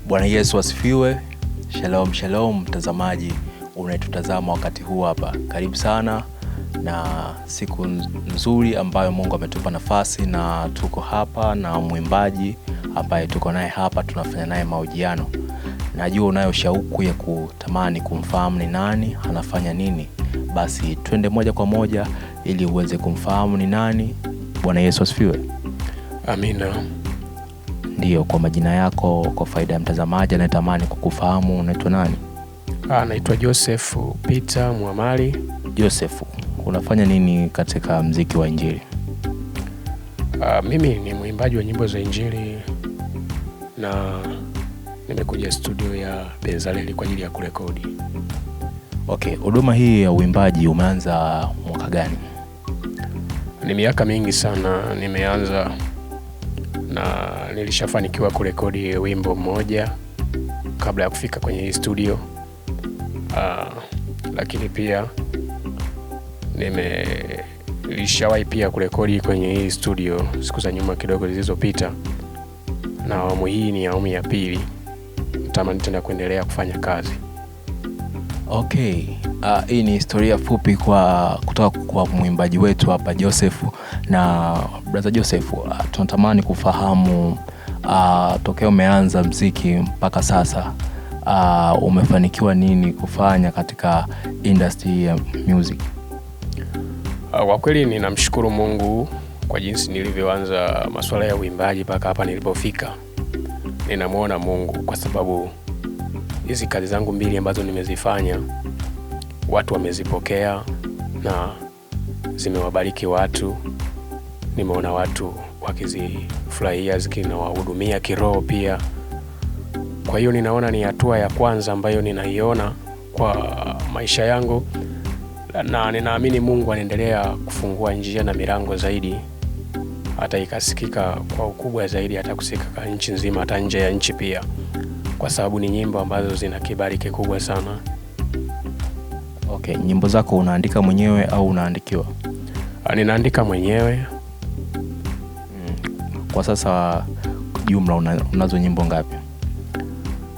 Bwana Yesu asifiwe. Shalom shalom mtazamaji unayetutazama wakati huu hapa. Karibu sana na siku nzuri ambayo Mungu ametupa nafasi, na tuko hapa na mwimbaji ambaye tuko naye hapa, tunafanya naye mahojiano. Najua unayo shauku ya kutamani kumfahamu ni nani, anafanya nini. Basi twende moja kwa moja ili uweze kumfahamu ni nani. Bwana Yesu asifiwe. Amina. Ndio, kwa majina yako, kwa faida ya mtazamaji anayetamani kukufahamu, unaitwa nani? Naitwa Joseph Peter Mwamali. Joseph, unafanya nini katika mziki wa injili? Mimi ni mwimbaji wa nyimbo za injili na nimekuja studio ya Bezaleli kwa ajili ya kurekodi. Okay, huduma hii ya uimbaji umeanza mwaka gani? Ni miaka mingi sana nimeanza, na nilishafanikiwa kurekodi wimbo mmoja kabla ya kufika kwenye hii studio. Lakini pia nilishawahi pia kurekodi kwenye hii studio siku za nyuma kidogo zilizopita, na awamu hii ni awamu ya pili. Natamani tena kuendelea kufanya kazi. Okay, hii ni historia fupi kutoka kwa mwimbaji wetu hapa Joseph. Na brother Joseph, tunatamani kufahamu tokea umeanza mziki mpaka sasa, umefanikiwa nini kufanya katika industry ya music? Kwa kweli ninamshukuru Mungu kwa jinsi nilivyoanza masuala ya uimbaji mpaka hapa nilipofika. Ninamuona Mungu kwa sababu hizi kazi zangu mbili ambazo nimezifanya watu wamezipokea na zimewabariki watu. Nimeona watu wakizifurahia, zikinawahudumia kiroho pia. Kwa hiyo ninaona ni hatua ya kwanza ambayo ninaiona kwa maisha yangu, na ninaamini Mungu anaendelea kufungua njia na milango zaidi, hata ikasikika kwa ukubwa zaidi, hata kusikika nchi nzima, hata nje ya nchi pia, kwa sababu ni nyimbo ambazo zina kibali kikubwa sana. Okay, nyimbo zako unaandika mwenyewe au unaandikiwa? Ninaandika mwenyewe. Kwa sasa jumla unazo nyimbo ngapi?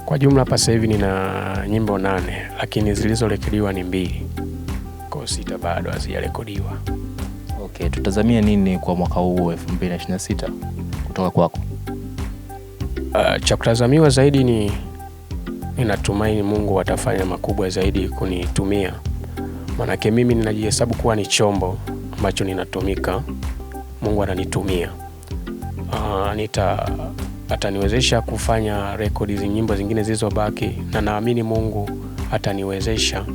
Kwa jumla hapa sasa hivi nina nyimbo 8, lakini zilizorekodiwa ni 2. Kwa 6 bado hazijarekodiwa. Okay, tutazamia nini kwa mwaka huu 2026 kutoka kwako? Cha kutazamiwa zaidi ninatumaini Mungu atafanya makubwa zaidi kunitumia. Maana mimi ninajihesabu kuwa ni chombo ambacho ninatumika. Mungu ananitumia. Ataniwezesha kufanya rekodi nyimbo zingine zilizobaki, na naamini Mungu ataniwezesha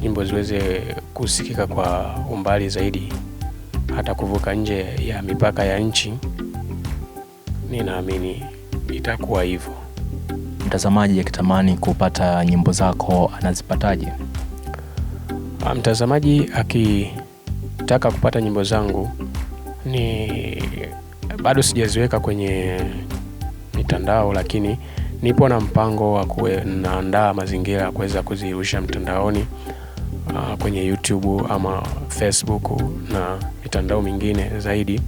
nyimbo ziweze kusikika kwa umbali zaidi, hata kuvuka nje ya mipaka ya nchi. Ninaamini itakuwa hivyo. Mtazamaji akitamani kupata nyimbo zako anazipataje? Mtazamaji akitaka kupata nyimbo zangu, bado sijaziweka kwenye mitandao, lakini nipo na mpango wa naandaa mazingira kuweza kuzirusha mtandaoni, kwenye YouTube ama Facebook na mitandao mingine zaidi.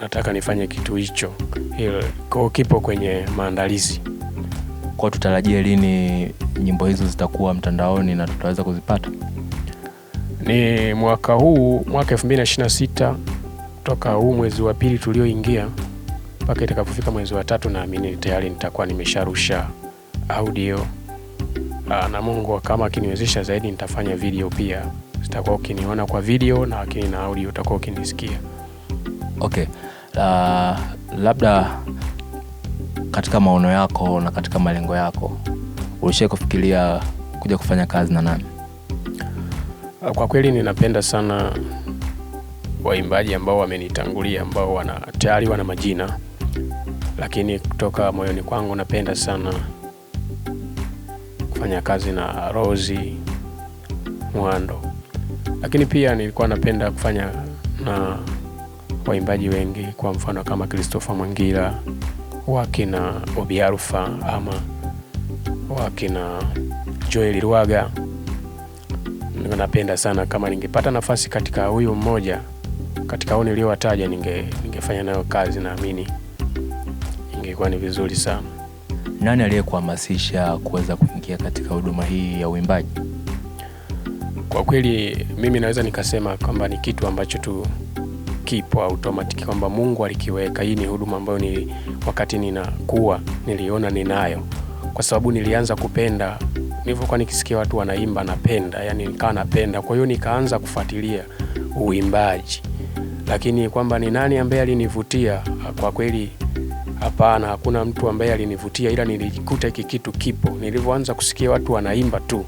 Nataka nifanye kitu hicho, kwa kipo kwenye maandalizi. Kwa tutarajie lini nyimbo hizo zitakuwa mtandaoni na tutaweza kuzipata? Ni mwaka huu, mwaka 2026, toka huu mwezi wa pili tulioingia mpaka itakapofika mwezi wa 3, naamini tayari nitakuwa nimesharusha audio. Na Mungu kama akiniwezesha zaidi nitafanya video pia. Sitakuwa ukiniona kwa video, na lakini na audio utakuwa ukinisikia. Okay. Labda katika maono yako na katika malengo yako, ulishawahi kufikiria kuja kufanya kazi na nani? Kwa kweli ninapenda sana waimbaji ambao wamenitangulia, ambao tayari wana majina, lakini kutoka moyoni kwangu napenda sana kufanya kazi na Rozi Mwando. Lakini pia nilikuwa napenda kufanya na waimbaji wengi, kwa mfano kama Christopher Mwangira, wakina Obiarufa, ama wakina Joel Ruaga. Napenda sana kama ningepata nafasi katika huyo mmoja katika hao niliowataja, ningefanya nayo kazi. Naamini ingekuwa ni vizuri sana. Nani aliyekuhamasisha kuweza kuingia katika huduma hii ya uimbaji? Kwa kweli mimi naweza nikasema kwamba ni kitu ambacho tu kipo automatic, kwamba Mungu alikiweka. Hii ni huduma ambayo wakati ninakuwa niliona ninayo, kwa sababu nilianza kupenda nilivyokuwa nikisikia watu wanaimba, napenda, yani nikawa napenda. Kwa hiyo nikaanza kufuatilia uimbaji. Lakini kwamba ni nani ambaye alinivutia, kwa kweli hapana, hakuna mtu ambaye alinivutia, ila nilikuta hiki kitu kipo. Nilivyoanza kusikia watu wanaimba tu,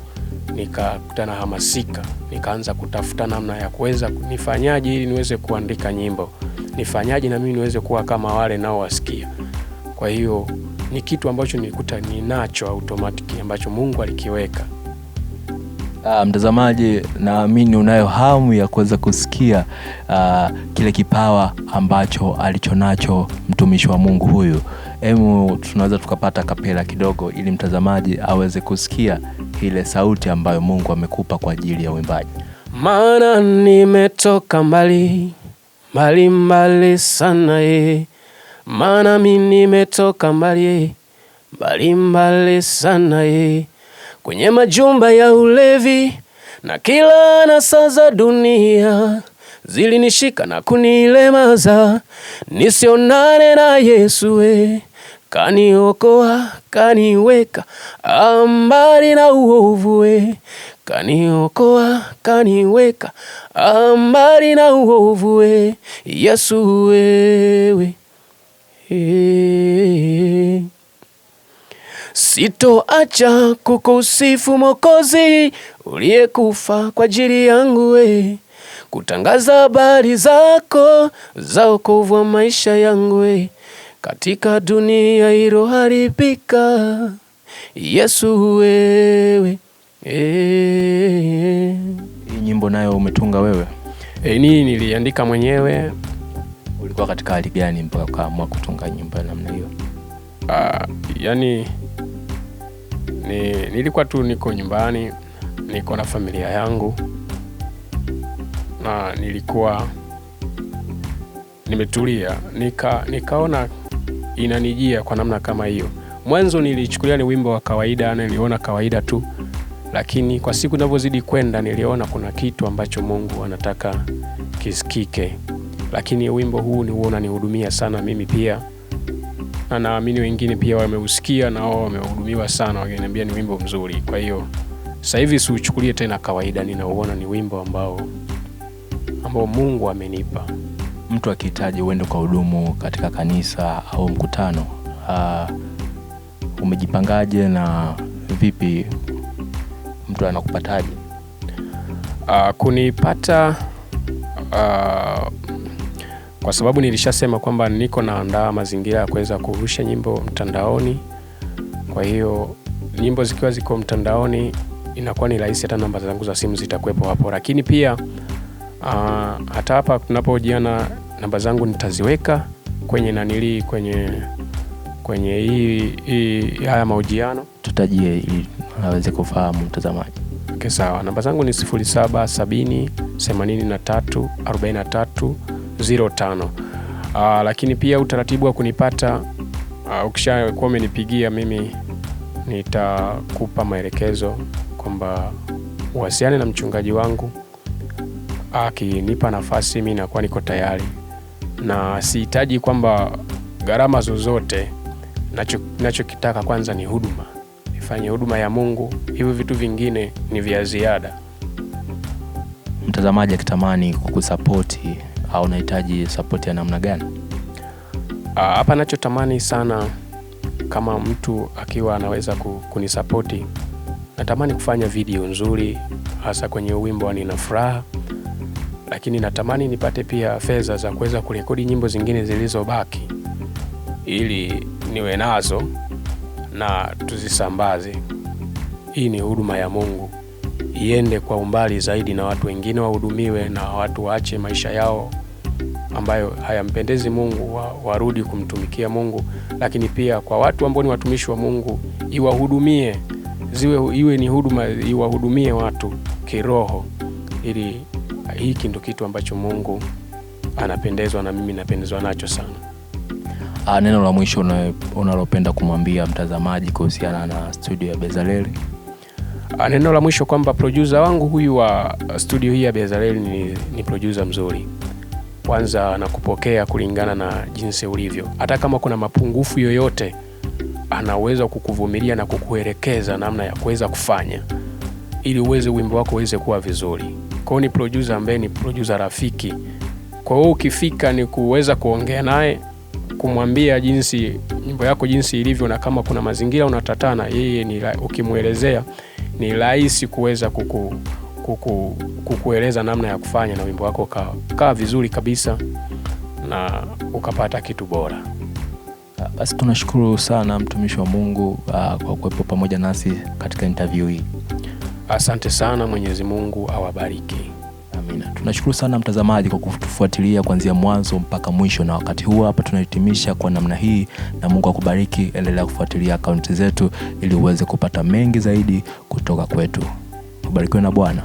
nikakutana hamasika, nikaanza kutafuta namna ya kuweza nifanyaje ili niweze kuandika nyimbo, nifanyaje na mimi niweze kuwa kama wale nao wasikia. Kwa hiyo ni kitu ambacho nilikuta ninacho automatic ambacho Mungu alikiweka. Mtazamaji, naamini unayo hamu ya kuweza kusikia kile kipawa ambacho alichonacho mtumishi wa Mungu huyu. Tunaweza tukapata kapela kidogo ili mtazamaji aweze kusikia ile sauti ambayo Mungu amekupa kwa ajili ya uimbaji. Maana nimetoka mbali, mbali mbali sana maana mimi nimetoka mbali, mbali mbali sana kwenye majumba ya ulevi na kila anasa za dunia zilinishika na kunilemaza, nisionane na Yesu kaniokoa, kaniweka mbali na uovu kaniokoa, kaniweka mbali na uovu Yesu wewe. Sitoacha kukusifu Mwokozi uliyekufa kwa ajili yangu kutangaza habari zako za wokovu wa maisha yangu katika dunia iliyoharibika. Yesu wewe. Hii nyimbo nayo umetunga wewe? Ni niliandika mwenyewe. Ulikuwa katika hali gani mpaka ukaamua kutunga nyimbo ya namna hiyo? Yani nilikuwa tu niko nyumbani, niko na familia yangu, na nilikuwa nimetulia, nikaona inanijia kwa namna kama hiyo. Mwanzo nilichukulia ni wimbo wa kawaida, niliona kawaida tu, lakini kwa siku ninavyozidi kwenda niliona kuna kitu ambacho Mungu anataka kisikike. Lakini wimbo huu unanihudumia sana mimi pia, na naamini wengine pia wameusikia na wao wamehudumiwa sana, wakiniambia ni wimbo mzuri. Kwa hiyo sasa hivi siuchukulie tena kawaida, ninauona ni wimbo ambao Mungu amenipa. Mtu akihitaji uende kwa hudumu katika kanisa au mkutano, umejipangaje na vipi mtu anakupataje? Kunipata kwa sababu nilishasema kwamba niko naandaa mazingira ya kuweza kurusha nyimbo mtandaoni. Kwa hiyo nyimbo zikiwa ziko mtandaoni inakuwa ni rahisi, hata namba zangu za simu zitakuwepo hapo. Lakini pia hata hapa tunapojiana, namba zangu nitaziweka kwenye kwenye hii haya mahojiano. Tutajie ili aweze kufahamu mtazamaji. Okay, sawa. Namba zangu ni 0770 83 43 05. Lakini pia utaratibu wa kunipata, ukishakuwa umenipigia mimi nitakupa maelekezo kwamba uwasiliane na mchungaji wangu. Akinipa nafasi mimi nakuwa niko tayari, na sihitaji kwamba gharama zozote. Ninachokitaka kwanza ni huduma, nifanye huduma ya Mungu. Hivi vitu vingine ni vya ziada. Mtazamaji akitamani kukusapoti au unahitaji support ya namna gani? Hapa nachotamani sana, kama mtu akiwa anaweza kunisapoti, natamani kufanya video nzuri, hasa kwenye wimbo wa Nina Furaha. Lakini natamani nipate pia fedha za kuweza kurekodi nyimbo zingine zilizobaki, ili niwe nazo na tuzisambaze. Hii ni huduma ya Mungu, iende kwa umbali zaidi, na watu wengine wahudumiwe, na watu waache maisha yao ambayo hayampendezi Mungu, warudi kumtumikia Mungu. Lakini pia kwa watu ambao ni watumishi wa Mungu, iwahudumie, iwe ni huduma, iwahudumie watu kiroho, ili hiki ndio kitu ambacho Mungu anapendezwa, na mimi napendezwa nacho sana. Neno la mwisho unalopenda kumwambia mtazamaji kuhusiana na studio ya Bezaleli? Neno la mwisho kwamba producer wangu huyu wa studio hii ya Bezaleli ni producer mzuri. Kwanza nakupokea kulingana na jinsi ulivyo. Hata kama kuna mapungufu yoyote, anaweza kukuvumilia na kukuelekeza namna ya kuweza kufanya ili wimbo wako uweze kuwa vizuri. Kwa hiyo ni producer ambaye ni producer rafiki. Kwa hiyo ukifika ni kuweza kuongea naye, kumwambia jinsi nyimbo yako jinsi ilivyo, na kama kuna mazingira unatatana, yeye ukimuelezea ni rahisi kuweza kukueleza namna ya kufanya na wimbo wako kaa vizuri kabisa na ukapata kitu bora. Basi tunashukuru sana mtumishi wa Mungu kwa kuwepo pamoja nasi katika interview hii. Asante sana, Mwenyezi Mungu awabariki. Amina. Tunashukuru sana mtazamaji kwa kutufuatilia kuanzia mwanzo mpaka mwisho, na wakati huu hapa tunahitimisha kwa namna hii, na Mungu akubariki. Endelea kufuatilia akaunti zetu ili uweze kupata mengi zaidi kutoka kwetu. Ubarikiwe na Bwana.